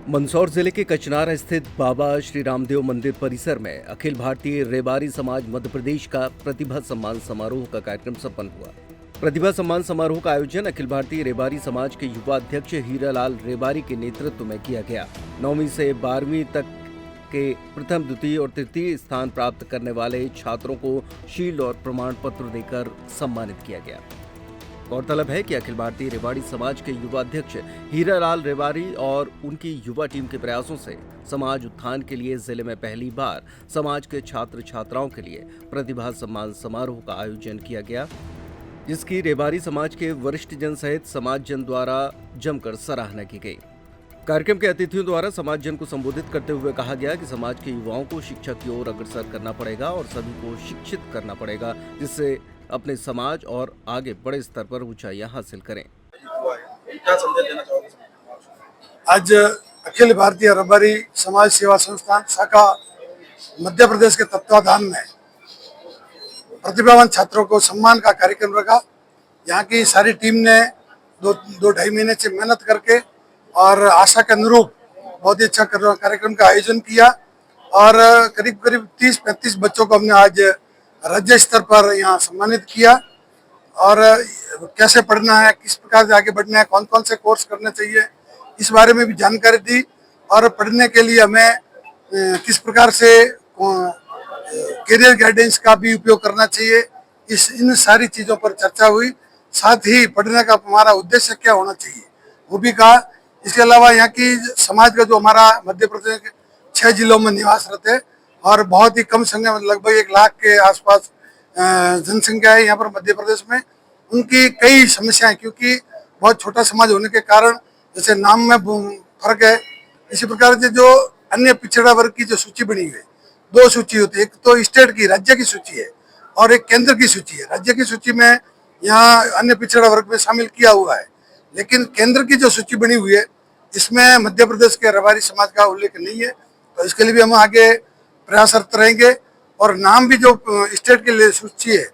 मंदसौर जिले के कचनार स्थित बाबा श्री रामदेव मंदिर परिसर में अखिल भारतीय रेबारी समाज मध्य प्रदेश का प्रतिभा सम्मान समारोह का कार्यक्रम संपन्न हुआ। प्रतिभा सम्मान समारोह का आयोजन अखिल भारतीय रेबारी समाज के युवा अध्यक्ष हीरालाल रेबारी के नेतृत्व में किया गया। 9वीं से 12वीं तक के प्रथम, द्वितीय और तृतीय स्थान प्राप्त करने वाले छात्रों को शील्ड और प्रमाण पत्र देकर सम्मानित किया गया। गौरतलब है कि अखिल भारतीय रेबारी समाज के युवा अध्यक्ष हीरालाल रेबारी और उनकी युवा टीम के प्रयासों से समाज उत्थान के लिए जिले में पहली बार समाज के छात्र छात्राओं के लिए प्रतिभा सम्मान समारोह का आयोजन किया गया, जिसकी रेबारी समाज के वरिष्ठ जन सहित समाज जन द्वारा जमकर सराहना की गई। कार्यक्रम के अतिथियों द्वारा समाज जन को संबोधित करते हुए कहा गया कि समाज के युवाओं को शिक्षा की ओर अग्रसर करना पड़ेगा और सभी को शिक्षित करना पड़ेगा, जिससे अपने समाज और आगे बड़े स्तर पर ऊंचाइयां हासिल करें। क्या संदेश देना चाहोगे? आज अखिल भारतीय रेबारी समाज सेवा संस्थान शाखा मध्य प्रदेश के तत्वाधान में प्रतिभावान छात्रों को सम्मान का कार्यक्रम रखा। यहाँ की सारी टीम ने दो ढाई महीने से मेहनत करके और आशा के अनुरूप बहुत ही अच्छा कार्यक्रम का आयोजन किया और करीब करीब 30-35 बच्चों को हमने आज राज्य स्तर पर यहाँ सम्मानित किया। और कैसे पढ़ना है, किस प्रकार से आगे बढ़ना है, कौन कौन से कोर्स करने चाहिए, इस बारे में भी जानकारी दी और पढ़ने के लिए हमें किस प्रकार से करियर गाइडेंस का भी उपयोग करना चाहिए, इन सारी चीज़ों पर चर्चा हुई। साथ ही पढ़ने का हमारा उद्देश्य क्या होना चाहिए वो भी कहा। इसके अलावा यहाँ की समाज का जो हमारा मध्य प्रदेश के 6 जिलों में निवास रहते हैं और बहुत ही कम संख्या में लगभग 1 लाख के आसपास जनसंख्या है यहाँ पर मध्य प्रदेश में। उनकी कई समस्याएं, क्योंकि बहुत छोटा समाज होने के कारण जैसे नाम में फर्क है, इसी प्रकार से जो अन्य पिछड़ा वर्ग की जो सूची बनी हुई है, 2 सूची होती है, एक तो स्टेट की राज्य की सूची है और एक केंद्र की सूची है। राज्य की सूची में यहाँ अन्य पिछड़ा वर्ग में शामिल किया हुआ है, लेकिन केंद्र की जो सूची बनी हुई है इसमें मध्य प्रदेश के रेबारी समाज का उल्लेख नहीं है। तो इसके लिए भी हम आगे प्रयासरत रहेंगे। और नाम भी जो स्टेट के लिए सूची है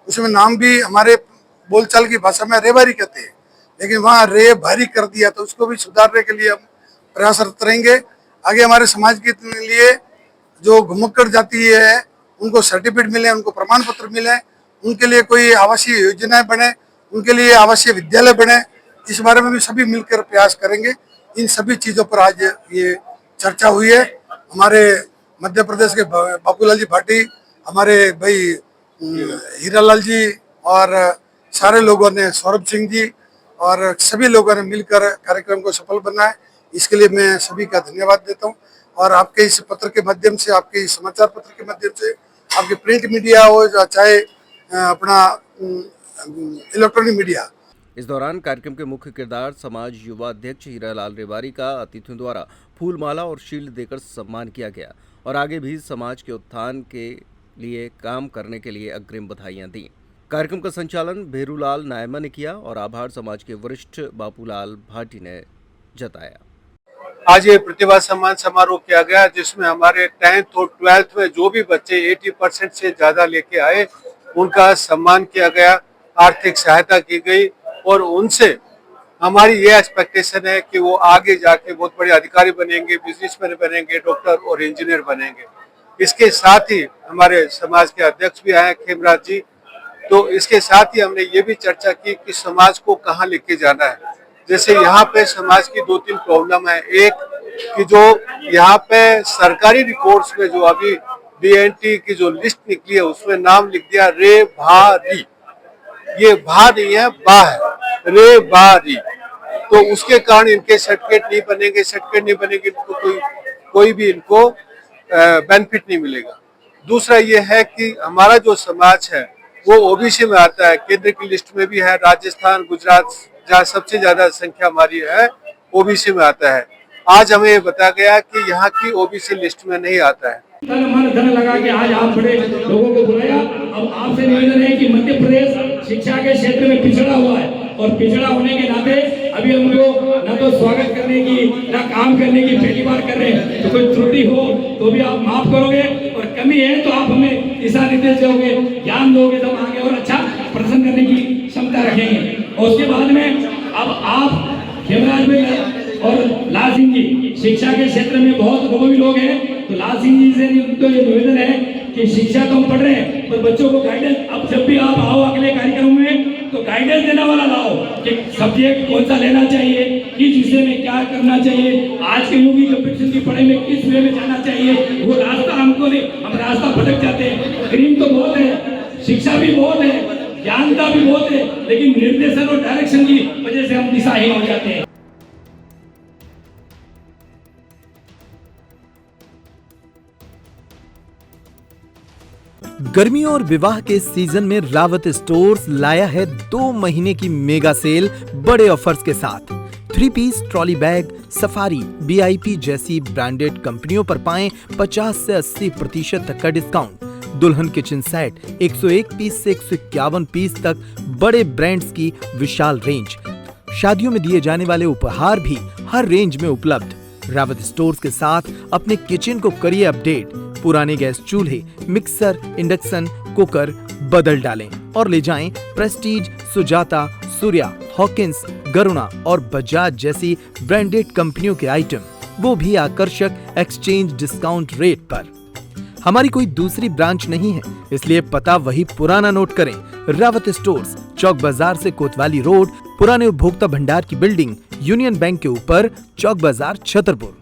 उसमें नाम भी हमारे बोलचाल की भाषा में रेबारी कहते हैं, लेकिन वहाँ रे भारी कर दिया, तो उसको भी सुधारने के लिए हम प्रयासरत रहेंगे। आगे हमारे समाज के लिए जो घुमक्कड़ जाति है उनको सर्टिफिकेट मिले, उनको प्रमाण पत्र मिले, उनके लिए कोई आवासीय योजनाएं बने, उनके लिए आवासीय विद्यालय बने, इस बारे में भी सभी मिलकर प्रयास करेंगे। इन सभी चीज़ों पर आज ये चर्चा हुई है। हमारे मध्य प्रदेश के बाबूलाल जी भाटी, हमारे भाई हीरालाल जी और सारे लोगों ने, सौरभ सिंह जी और सभी लोगों ने मिलकर कार्यक्रम को सफल बनाया। इसके लिए मैं सभी का धन्यवाद देता हूं। और आपके इस पत्र के माध्यम से, आपके इस समाचार पत्र के माध्यम से, आपके प्रिंट मीडिया हो चाहे अपना इलेक्ट्रॉनिक मीडिया। इस दौरान कार्यक्रम के मुख्य किरदार समाज युवा अध्यक्ष हीरालाल रेबारी का अतिथियों द्वारा फूलमाला और शील्ड देकर सम्मान किया गया और आगे भी समाज के उत्थान के लिए काम करने के लिए अग्रिम बधाइयां दी। कार्यक्रम का संचालन भेरूलाल नायमा ने किया और आभार समाज के वरिष्ठ बापूलाल भाटी ने जताया। आज ये प्रतिभा सम्मान समारोह किया गया, जिसमें हमारे 10th और 12th में जो भी बच्चे 80% से ज्यादा लेके आए उनका सम्मान किया गया, आर्थिक सहायता की गई और उनसे हमारी ये एक्सपेक्टेशन है कि वो आगे जाके बहुत बड़े अधिकारी बनेंगे, बिजनेसमैन बनेंगे, डॉक्टर और इंजीनियर बनेंगे। इसके साथ ही हमारे समाज के अध्यक्ष भी आए खेमराज जी, तो इसके साथ ही हमने ये भी चर्चा की कि समाज को कहाँ लेके जाना है। जैसे यहाँ पे समाज की 2-3 प्रॉब्लम है। एक कि जो यहाँ पे सरकारी रिकॉर्ड्स में जो अभी BNT की जो लिस्ट निकली है उसमें नाम लिख दिया रे भारी, ये भा नहीं है, बा है, रे बारी। तो उसके कारण इनके सर्टिफिकेट नहीं बनेंगे, इनको कोई भी इनको बेनिफिट नहीं मिलेगा। दूसरा ये है कि हमारा जो समाज है वो OBC में आता है, केंद्र की लिस्ट में भी है, राजस्थान, गुजरात जहाँ सबसे ज्यादा संख्या हमारी है OBC में आता है। आज हमें ये बताया गया कि यहाँ की OBC लिस्ट में नहीं आता है। धन लगा के आज आप बड़े लोगों को बुलाया। अब आपसे निवेदन है कि मध्य प्रदेश शिक्षा के क्षेत्र में पिछड़ा हुआ है और पिछड़ा होने के नाते अभी हमको न तो स्वागत करने की न काम करने की पहली बार कर रहे हैं। तो कोई त्रुटि हो तो भी आप माफ करोगे और कमी है तो आप हमें दिशा निर्देश दोगे, ज्ञान दोगे, तो हम आगे और अच्छा प्रदर्शन करने की क्षमता रखेंगे। और उसके बाद में अब आप खेमराज में और लाल सिंह जी शिक्षा के क्षेत्र में बहुत अनुभवी लोग हैं। तो लाल सिंह जी से तो ये निवेदन है कि शिक्षा तो हम पढ़ रहे हैं, पर बच्चों को गाइडेंस, अब जब भी आप आओ अगले कार्यक्रम में तो गाइडेंस देने वाला लाओ कि सब्जेक्ट कौन सा लेना चाहिए, किस विषय में क्या करना चाहिए, आज के युग की कंपटीशन की पढ़ाई में किस वे में जाना चाहिए। वो रास्ता हमको नहीं, हम रास्ता भटक जाते हैं। ड्रीम तो बहुत है, शिक्षा भी बहुत है, ज्ञानता भी बहुत है, लेकिन निर्देशन और डायरेक्शन की वजह से हम दिशाहीन हो जाते हैं। गर्मियों और विवाह के सीजन में रावत स्टोर्स लाया है 2 महीने की मेगा सेल बड़े ऑफर्स के साथ। 3 piece trolley bag, Safari, VIP जैसी ब्रांडेड कंपनियों पर पाएं 50 से 80% तक का डिस्काउंट। दुल्हन किचन सेट 101 पीस से 151 पीस तक बड़े ब्रांड्स की विशाल रेंज। शादियों में दिए जाने वाले उपहार भी हर रेंज में उपलब्ध। रावत स्टोर्स के साथ अपने किचन को करिए अपडेट। पुराने गैस चूल्हे, मिक्सर, इंडक्शन, कुकर बदल डालें और ले जाएं प्रेस्टीज, सुजाता, सूर्या, हॉकिंस, गरुणा और बजाज जैसी ब्रांडेड कंपनियों के आइटम, वो भी आकर्षक एक्सचेंज डिस्काउंट रेट पर। हमारी कोई दूसरी ब्रांच नहीं है, इसलिए पता वही पुराना नोट करें। रावत स्टोर्स, चौक बाजार से कोतवाली रोड, पुराने उपभोक्ता भंडार की बिल्डिंग, यूनियन बैंक के ऊपर, चौक बाजार, छतरपुर।